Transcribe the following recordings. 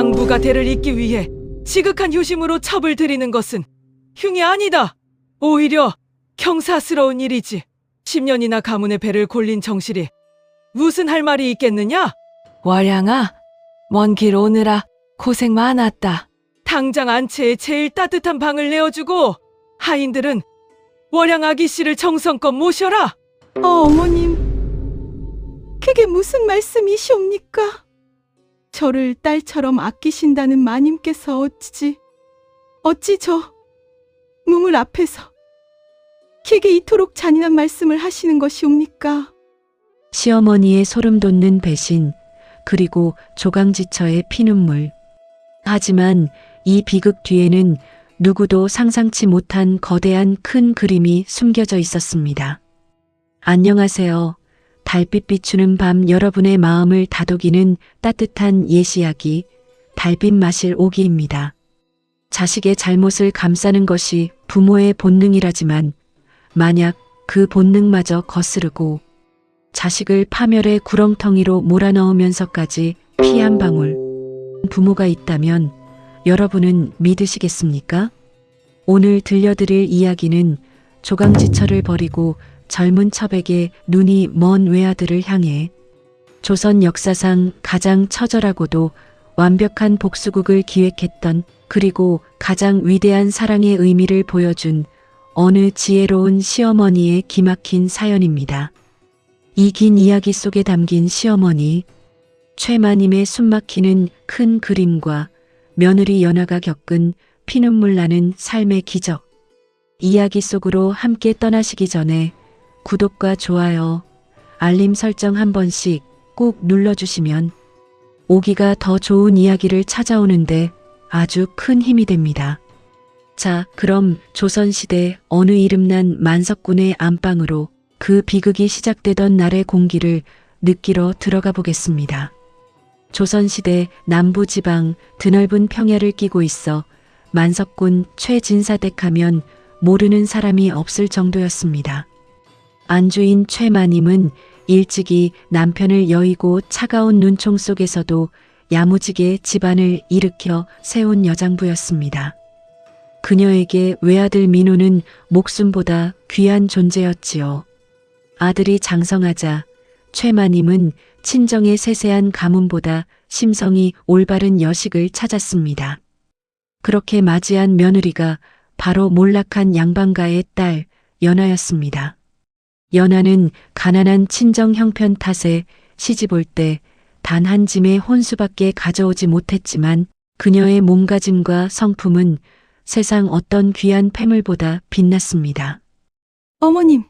장부가 대를 잇기 위해 지극한 효심으로 첩을 들이는 것은 흉이 아니다. 오히려 경사스러운 일이지. 10년이나 가문의 배를 골린 정실이 무슨 할 말이 있겠느냐? 월양아, 먼 길 오느라 고생 많았다. 당장 안채에 제일 따뜻한 방을 내어주고 하인들은 월양 아기씨를 정성껏 모셔라. 어머님, 그게 무슨 말씀이시옵니까? 저를 딸처럼 아끼신다는 마님께서 어찌 저 무물 앞에서 그게 이토록 잔인한 말씀을 하시는 것이옵니까? 시어머니의 소름 돋는 배신, 그리고 조강지처의 피눈물. 하지만 이 비극 뒤에는 누구도 상상치 못한 거대한 큰 그림이 숨겨져 있었습니다. 안녕하세요. 달빛 비추는 밤 여러분의 마음을 다독이는 따뜻한 예시야기, 달빛 마실 오기입니다. 자식의 잘못을 감싸는 것이 부모의 본능이라지만 만약 그 본능마저 거스르고 자식을 파멸의 구렁텅이로 몰아넣으면서까지 피 한 방울 부모가 있다면 여러분은 믿으시겠습니까? 오늘 들려드릴 이야기는 조강지처를 버리고 젊은 첩에게 눈이 먼 외아들을 향해 조선 역사상 가장 처절하고도 완벽한 복수극을 기획했던, 그리고 가장 위대한 사랑의 의미를 보여준 어느 지혜로운 시어머니의 기막힌 사연입니다. 이 긴 이야기 속에 담긴 시어머니 최마님의 숨막히는 큰 그림과 며느리 연하가 겪은 피눈물 나는 삶의 기적. 이야기 속으로 함께 떠나시기 전에 구독과 좋아요, 알림 설정 한 번씩 꼭 눌러주시면 오기가 더 좋은 이야기를 찾아오는데 아주 큰 힘이 됩니다. 자, 그럼 조선시대 어느 이름난 만석군의 안방으로 그 비극이 시작되던 날의 공기를 느끼러 들어가 보겠습니다. 조선시대 남부지방 드넓은 평야를 끼고 있어 만석군 최진사댁 하면 모르는 사람이 없을 정도였습니다. 안주인 최마님은 일찍이 남편을 여의고 차가운 눈총 속에서도 야무지게 집안을 일으켜 세운 여장부였습니다. 그녀에게 외아들 민호는 목숨보다 귀한 존재였지요. 아들이 장성하자 최마님은 친정의 세세한 가문보다 심성이 올바른 여식을 찾았습니다. 그렇게 맞이한 며느리가 바로 몰락한 양반가의 딸 연하였습니다. 연하는 가난한 친정 형편 탓에 시집 올 때 단 한 짐의 혼수밖에 가져오지 못했지만 그녀의 몸가짐과 성품은 세상 어떤 귀한 폐물보다 빛났습니다. 어머님,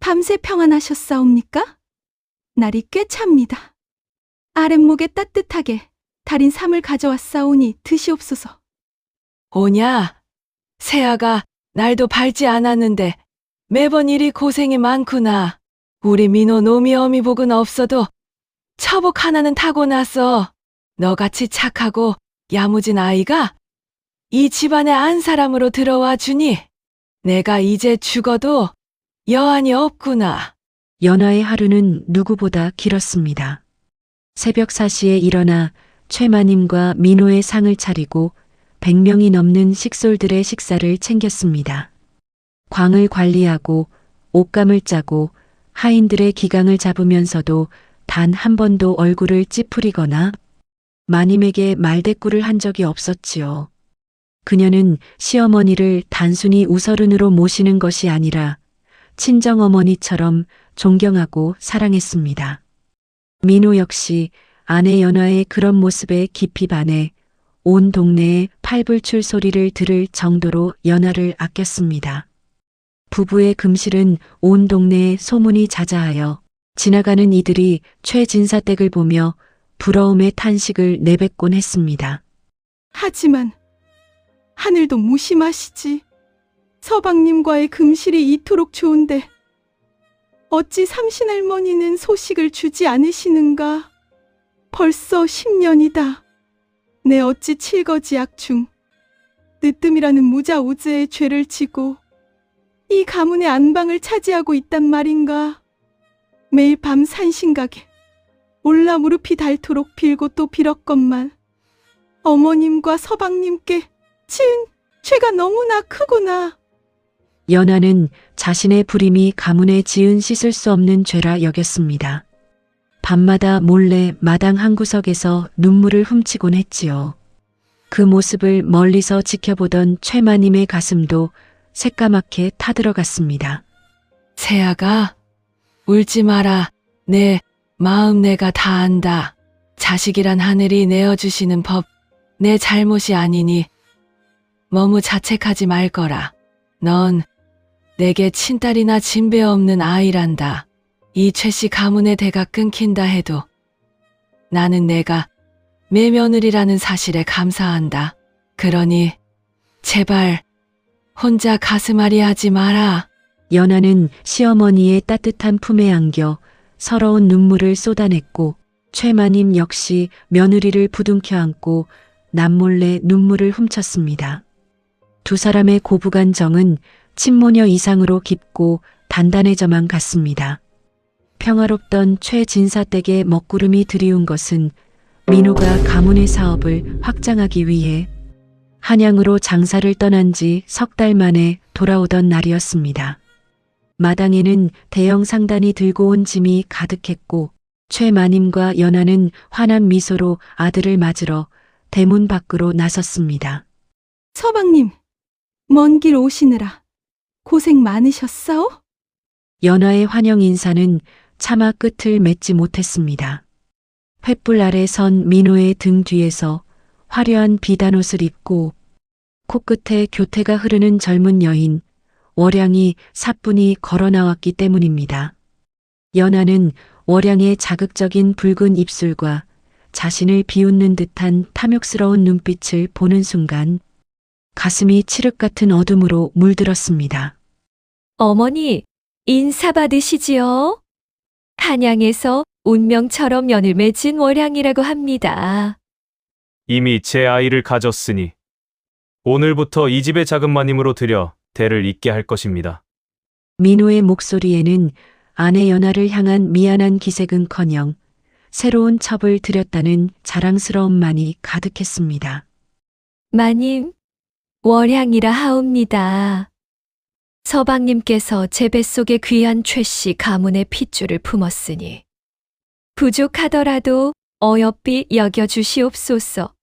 밤새 평안하셨사옵니까? 날이 꽤 찹니다. 아랫목에 따뜻하게 달인 삼을 가져왔사오니 드시옵소서. 오냐? 새아가 날도 밝지 않았는데 매번 이리 고생이 많구나. 우리 민호 놈이 어미 복은 없어도 처복 하나는 타고나서 너같이 착하고 야무진 아이가 이 집안의 안 사람으로 들어와 주니 내가 이제 죽어도 여한이 없구나. 연하의 하루는 누구보다 길었습니다. 새벽 4시에 일어나 최마님과 민호의 상을 차리고 100명이 넘는 식솔들의 식사를 챙겼습니다. 광을 관리하고 옷감을 짜고 하인들의 기강을 잡으면서도 단 한 번도 얼굴을 찌푸리거나 마님에게 말대꾸를 한 적이 없었지요. 그녀는 시어머니를 단순히 우서른으로 모시는 것이 아니라 친정어머니처럼 존경하고 사랑했습니다. 민호 역시 아내 연하의 그런 모습에 깊이 반해 온 동네에 팔불출 소리를 들을 정도로 연하를 아꼈습니다. 부부의 금실은 온 동네에 소문이 자자하여 지나가는 이들이 최진사댁을 보며 부러움의 탄식을 내뱉곤 했습니다. 하지만 하늘도 무심하시지. 서방님과의 금실이 이토록 좋은데 어찌 삼신할머니는 소식을 주지 않으시는가? 벌써 10년이다. 내 어찌 칠거지약 중 늦뜸이라는 무자오즈의 죄를 지고 이 가문의 안방을 차지하고 있단 말인가? 매일 밤 산신각에 올라 무릎이 닳도록 빌고 또 빌었건만 어머님과 서방님께 지은 죄가 너무나 크구나. 연하는 자신의 불임이 가문에 지은 씻을 수 없는 죄라 여겼습니다. 밤마다 몰래 마당 한구석에서 눈물을 훔치곤 했지요. 그 모습을 멀리서 지켜보던 최마님의 가슴도 새까맣게 타들어갔습니다. 세아가 울지 마라. 내 마음 내가 다 안다. 자식이란 하늘이 내어주시는 법 내 잘못이 아니니 너무 자책하지 말 거라. 넌 내게 친딸이나 진배 없는 아이란다. 이 최씨 가문의 대가 끊긴다 해도 나는 내가 맏며느리라는 사실에 감사한다. 그러니 제발 혼자 가슴앓이 하지 마라. 연하는 시어머니의 따뜻한 품에 안겨 서러운 눈물을 쏟아냈고 최마님 역시 며느리를 부둥켜 안고 남몰래 눈물을 훔쳤습니다. 두 사람의 고부간 정은 친모녀 이상으로 깊고 단단해져만 갔습니다. 평화롭던 최진사 댁에 먹구름이 드리운 것은 민호가 가문의 사업을 확장하기 위해 한양으로 장사를 떠난 지 석 달 만에 돌아오던 날이었습니다. 마당에는 대형 상단이 들고 온 짐이 가득했고 최마님과 연하는 환한 미소로 아들을 맞으러 대문 밖으로 나섰습니다. 서방님, 먼 길 오시느라 고생 많으셨사오? 연하의 환영 인사는 차마 끝을 맺지 못했습니다. 횃불 아래 선 민호의 등 뒤에서 화려한 비단옷을 입고 코끝에 교태가 흐르는 젊은 여인 월양이 사뿐히 걸어 나왔기 때문입니다. 연하는 월양의 자극적인 붉은 입술과 자신을 비웃는 듯한 탐욕스러운 눈빛을 보는 순간 가슴이 칠흑 같은 어둠으로 물들었습니다. 어머니, 인사받으시지요? 한양에서 운명처럼 연을 맺은 월양이라고 합니다. 이미 제 아이를 가졌으니 오늘부터 이 집의 작은 마님으로 들여 대를 잇게 할 것입니다. 민호의 목소리에는 아내 연하를 향한 미안한 기색은커녕 새로운 첩을 들였다는 자랑스러움만이 가득했습니다. 마님, 월향이라 하옵니다. 서방님께서 제 뱃속에 귀한 최씨 가문의 핏줄을 품었으니 부족하더라도 어여삐 여겨주시옵소서.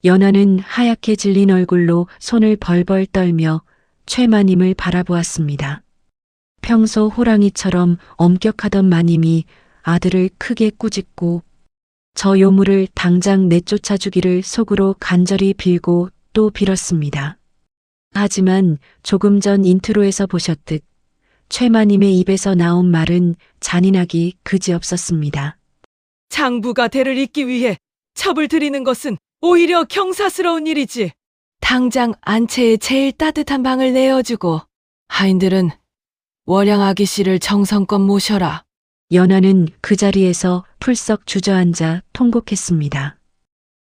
연하는 하얗게 질린 얼굴로 손을 벌벌 떨며 최마님을 바라보았습니다. 평소 호랑이처럼 엄격하던 마님이 아들을 크게 꾸짖고 저 요물을 당장 내쫓아 주기를 속으로 간절히 빌고 또 빌었습니다. 하지만 조금 전 인트로에서 보셨듯 최마님의 입에서 나온 말은 잔인하기 그지없었습니다. 장부가 대를 잇기 위해 첩을 들이는 것은 오히려 경사스러운 일이지. 당장 안채에 제일 따뜻한 방을 내어주고 하인들은 월양 아기 씨를 정성껏 모셔라. 연하는 그 자리에서 풀썩 주저앉아 통곡했습니다.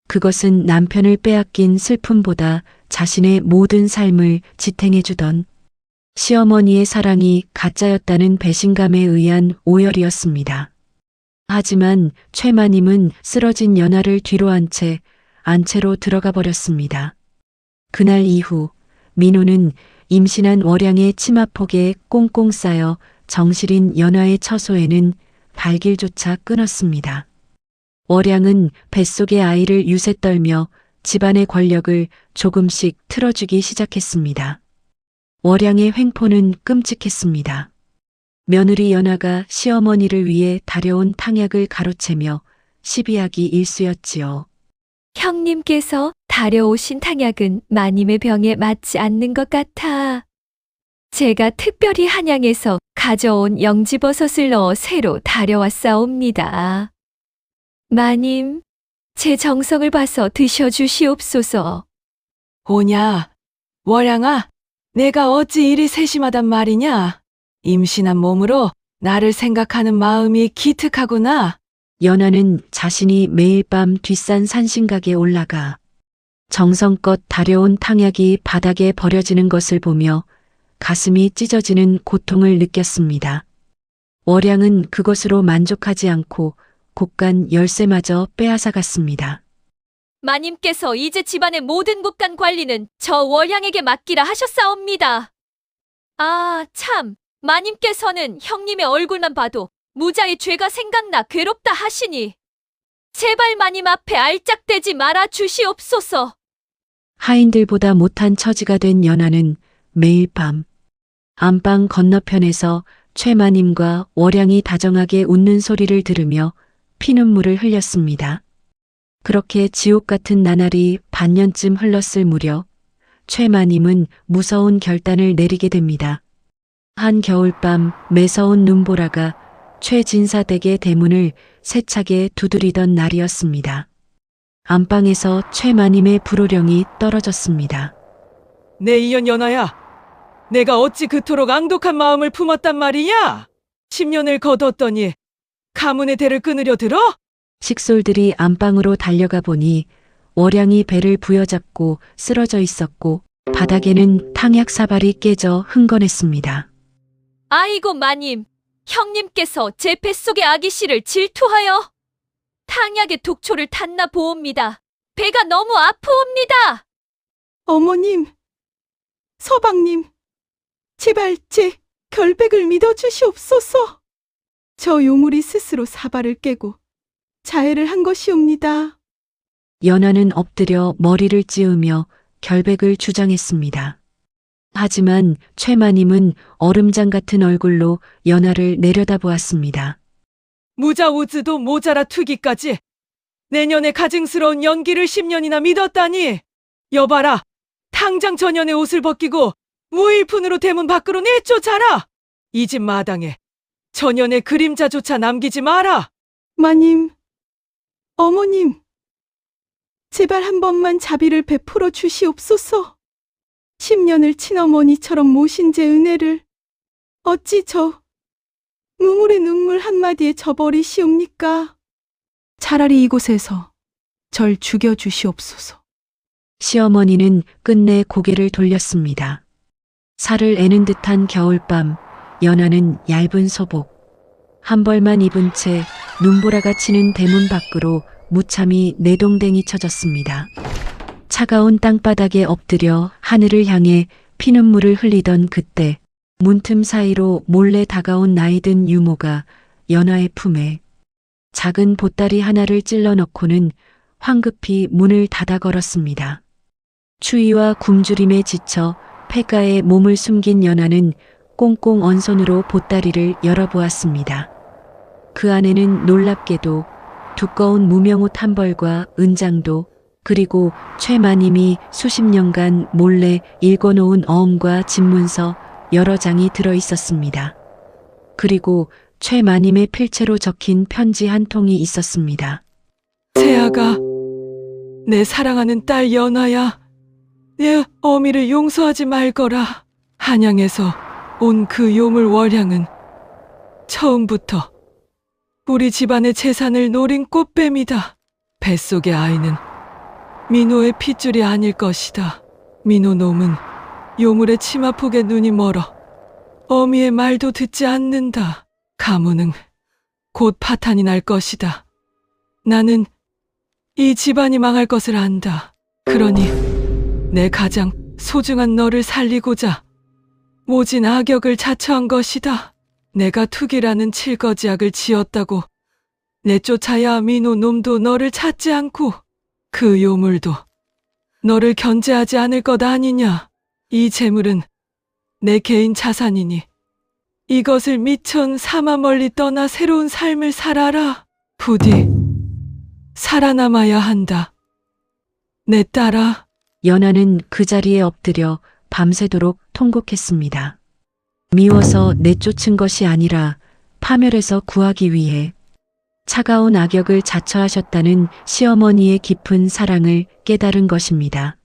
그것은 남편을 빼앗긴 슬픔보다 자신의 모든 삶을 지탱해주던 시어머니의 사랑이 가짜였다는 배신감에 의한 오열이었습니다. 하지만 최마님은 쓰러진 연하를 뒤로 한 채 안채로 들어가 버렸습니다. 그날 이후 민호는 임신한 월양의 치마폭에 꽁꽁 싸여 정실인 연하의 처소에는 발길조차 끊었습니다. 월양은 뱃속의 아이를 유세 떨며 집안의 권력을 조금씩 틀어주기 시작했습니다. 월양의 횡포는 끔찍했습니다. 며느리 연하가 시어머니를 위해 다려온 탕약을 가로채며 시비하기 일쑤였지요. 형님께서 다려오신 탕약은 마님의 병에 맞지 않는 것 같아. 제가 특별히 한양에서 가져온 영지버섯을 넣어 새로 다려왔사옵니다. 마님, 제 정성을 봐서 드셔주시옵소서. 오냐, 월양아, 내가 어찌 이리 세심하단 말이냐. 임신한 몸으로 나를 생각하는 마음이 기특하구나. 연하는 자신이 매일 밤 뒷산 산신각에 올라가 정성껏 다려온 탕약이 바닥에 버려지는 것을 보며 가슴이 찢어지는 고통을 느꼈습니다. 월양은 그것으로 만족하지 않고 곡간 열쇠마저 빼앗아 갔습니다. 마님께서 이제 집안의 모든 국간 관리는 저 월향에게 맡기라 하셨사옵니다. 아, 참. 마님께서는 형님의 얼굴만 봐도 무자의 죄가 생각나 괴롭다 하시니 제발 마님 앞에 알짝대지 말아 주시옵소서. 하인들보다 못한 처지가 된 연하는 매일 밤 안방 건너편에서 최마님과 월양이 다정하게 웃는 소리를 들으며 피눈물을 흘렸습니다. 그렇게 지옥 같은 나날이 반년쯤 흘렀을 무렵 최마님은 무서운 결단을 내리게 됩니다. 한 겨울밤 매서운 눈보라가 최진사댁의 대문을 세차게 두드리던 날이었습니다. 안방에서 최마님의 불호령이 떨어졌습니다. 내 이연 연하야, 내가 어찌 그토록 앙독한 마음을 품었단 말이냐? 10년을 거뒀더니 가문의 대를 끊으려 들어? 식솔들이 안방으로 달려가 보니 월양이 배를 부여잡고 쓰러져 있었고 바닥에는 탕약 사발이 깨져 흥건했습니다. 아이고 마님, 형님께서 제 뱃속의 아기 씨를 질투하여 탕약의 독초를 탔나 보옵니다. 배가 너무 아프옵니다. 어머님, 서방님, 제발 제 결백을 믿어주시옵소서. 저 요물이 스스로 사발을 깨고 자해를 한 것이옵니다. 연하는 엎드려 머리를 찌우며 결백을 주장했습니다. 하지만 최마님은 얼음장 같은 얼굴로 연하를 내려다보았습니다. 무자우즈도 모자라 투기까지 내년에 가증스러운 연기를 10년이나 믿었다니. 여봐라, 당장 전연의 옷을 벗기고 무일푼으로 대문 밖으로 내쫓아라. 이 집 마당에 전연의 그림자조차 남기지 마라. 마님, 어머님, 제발 한 번만 자비를 베풀어 주시옵소서. 10년을 친어머니처럼 모신 제 은혜를 어찌 저 눈물의 눈물 한마디에 저버리시옵니까? 차라리 이곳에서 절 죽여주시옵소서. 시어머니는 끝내 고개를 돌렸습니다. 살을 애는 듯한 겨울밤, 연하는 얇은 소복, 한 벌만 입은 채 눈보라가 치는 대문 밖으로 무참히 내동댕이 쳐졌습니다. 차가운 땅바닥에 엎드려 하늘을 향해 피눈물을 흘리던 그때 문틈 사이로 몰래 다가온 나이든 유모가 연하의 품에 작은 보따리 하나를 찔러 넣고는 황급히 문을 닫아 걸었습니다. 추위와 굶주림에 지쳐 폐가에 몸을 숨긴 연하는 꽁꽁 언 손으로 보따리를 열어보았습니다. 그 안에는 놀랍게도 두꺼운 무명옷 한 벌과 은장도 그리고 최마님이 수십 년간 몰래 읽어놓은 어음과 집문서 여러 장이 들어 있었습니다. 그리고 최마님의 필체로 적힌 편지 한 통이 있었습니다. 세아가, 내 사랑하는 딸 연하야, 내 어미를 용서하지 말거라. 한양에서 온 그 요물 월향은 처음부터 우리 집안의 재산을 노린 꽃뱀이다. 뱃속의 아이는 민호의 핏줄이 아닐 것이다. 민호 놈은 요물의 치마폭에 눈이 멀어 어미의 말도 듣지 않는다. 가문은 곧 파탄이 날 것이다. 나는 이 집안이 망할 것을 안다. 그러니 내 가장 소중한 너를 살리고자 모진 악역을 자처한 것이다. 내가 투기라는 칠거지약을 지었다고 내쫓아야 민호 놈도 너를 찾지 않고 그 요물도 너를 견제하지 않을 것 아니냐. 이 재물은 내 개인 자산이니 이것을 미천 삼아 멀리 떠나 새로운 삶을 살아라. 부디 살아남아야 한다. 내 딸아. 연하는 그 자리에 엎드려 밤새도록 통곡했습니다. 미워서 내쫓은 것이 아니라 파멸해서 구하기 위해 차가운 악역을 자처하셨다는 시어머니의 깊은 사랑을 깨달은 것입니다.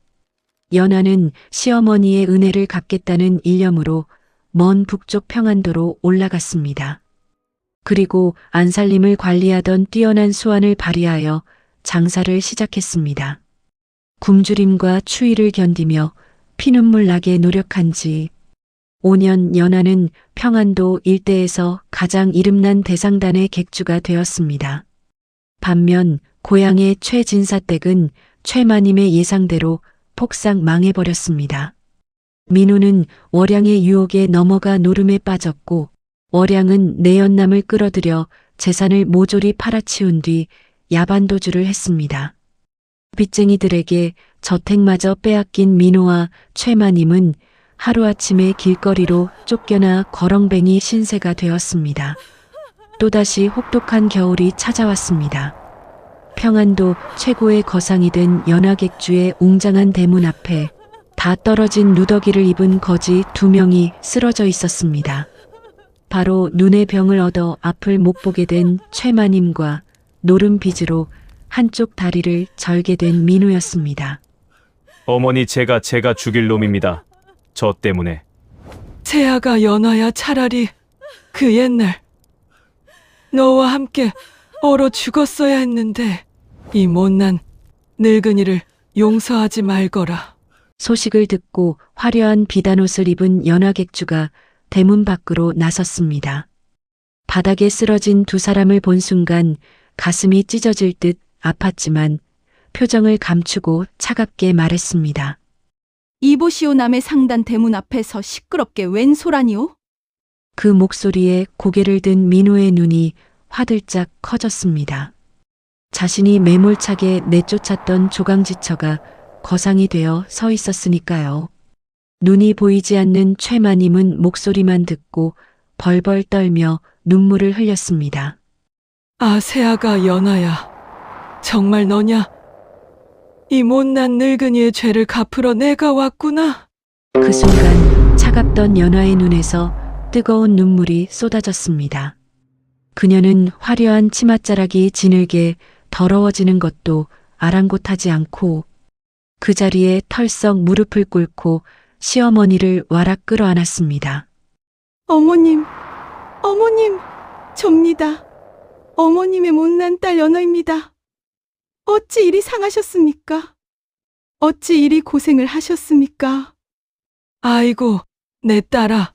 연하는 시어머니의 은혜를 갚겠다는 일념으로 먼 북쪽 평안도로 올라갔습니다. 그리고 안살림을 관리하던 뛰어난 수완을 발휘하여 장사를 시작했습니다. 굶주림과 추위를 견디며 피눈물 나게 노력한 지 5년 연하는 평안도 일대에서 가장 이름난 대상단의 객주가 되었습니다. 반면 고향의 최진사댁은 최마님의 예상대로 폭삭 망해버렸습니다. 민호는 월양의 유혹에 넘어가 노름에 빠졌고 월양은 내연남을 끌어들여 재산을 모조리 팔아치운 뒤 야반도주를 했습니다. 빚쟁이들에게 저택마저 빼앗긴 민호와 최마님은 하루아침에 길거리로 쫓겨나 거렁뱅이 신세가 되었습니다. 또다시 혹독한 겨울이 찾아왔습니다. 평안도 최고의 거상이 된 연화객주의 웅장한 대문 앞에 다 떨어진 누더기를 입은 거지 2명이 쓰러져 있었습니다. 바로 눈의 병을 얻어 앞을 못 보게 된 최마님과 노름빚으로 한쪽 다리를 절게 된 민호였습니다. 어머니 제가 죽일 놈입니다. 저 때문에. 세아가 연하야 차라리 그 옛날 너와 함께 얼어 죽었어야 했는데 이 못난 늙은이를 용서하지 말거라. 소식을 듣고 화려한 비단옷을 입은 연화객주가 대문 밖으로 나섰습니다. 바닥에 쓰러진 2사람을 본 순간 가슴이 찢어질 듯 아팠지만 표정을 감추고 차갑게 말했습니다. 이보시오 남의 상단 대문 앞에서 시끄럽게 웬 소란이오? 그 목소리에 고개를 든 민호의 눈이 화들짝 커졌습니다. 자신이 매몰차게 내쫓았던 조강지처가 거상이 되어 서 있었으니까요. 눈이 보이지 않는 최마님은 목소리만 듣고 벌벌 떨며 눈물을 흘렸습니다. 아 세아가 연하야 정말 너냐? 이 못난 늙은이의 죄를 갚으러 내가 왔구나. 그 순간 차갑던 연화의 눈에서 뜨거운 눈물이 쏟아졌습니다. 그녀는 화려한 치맛자락이 지늘게 더러워지는 것도 아랑곳하지 않고 그 자리에 털썩 무릎을 꿇고 시어머니를 와락 끌어안았습니다. 어머님, 접니다. 어머님의 못난 딸 연어입니다. 어찌 이리 상하셨습니까? 어찌 이리 고생을 하셨습니까? 아이고 내 딸아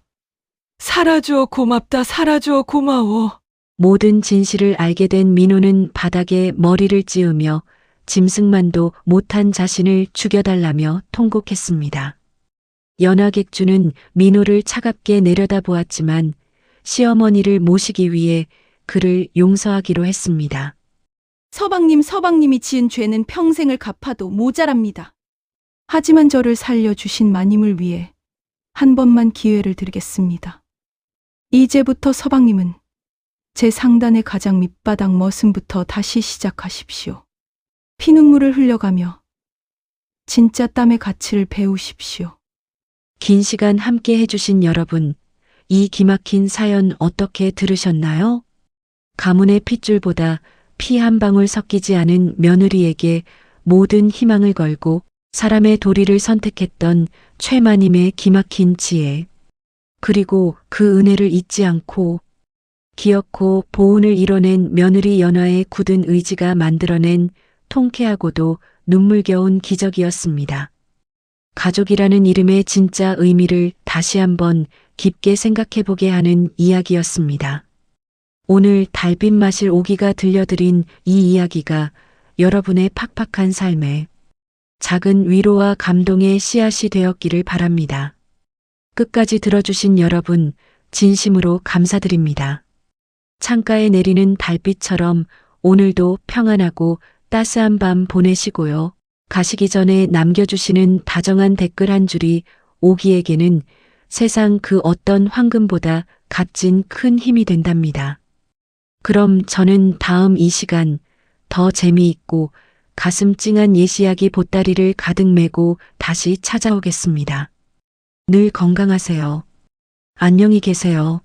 살아주어 고맙다 살아주어 고마워. 모든 진실을 알게 된 민호는 바닥에 머리를 찌우며 짐승만도 못한 자신을 죽여달라며 통곡했습니다. 연화객주는 민호를 차갑게 내려다보았지만 시어머니를 모시기 위해 그를 용서하기로 했습니다. 서방님이 지은 죄는 평생을 갚아도 모자랍니다. 하지만 저를 살려주신 마님을 위해 한 번만 기회를 드리겠습니다. 이제부터 서방님은 제 상단의 가장 밑바닥 머슴부터 다시 시작하십시오. 피눈물을 흘려가며 진짜 땀의 가치를 배우십시오. 긴 시간 함께 해주신 여러분, 이 기막힌 사연 어떻게 들으셨나요? 가문의 핏줄보다 피 한 방울 섞이지 않은 며느리에게 모든 희망을 걸고 사람의 도리를 선택했던 최마님의 기막힌 지혜. 그리고 그 은혜를 잊지 않고 기어코 보은을 이뤄낸 며느리 연화의 굳은 의지가 만들어낸 통쾌하고도 눈물겨운 기적이었습니다. 가족이라는 이름의 진짜 의미를 다시 한번 깊게 생각해보게 하는 이야기였습니다. 오늘 달빛 마실 오기가 들려드린 이 이야기가 여러분의 팍팍한 삶에 작은 위로와 감동의 씨앗이 되었기를 바랍니다. 끝까지 들어주신 여러분, 진심으로 감사드립니다. 창가에 내리는 달빛처럼 오늘도 평안하고 따스한 밤 보내시고요. 가시기 전에 남겨주시는 다정한 댓글 한 줄이 오기에게는 세상 그 어떤 황금보다 값진 큰 힘이 된답니다. 그럼 저는 다음 이 시간 더 재미있고 가슴 찡한 예시이야기 보따리를 가득 메고 다시 찾아오겠습니다. 늘 건강하세요. 안녕히 계세요.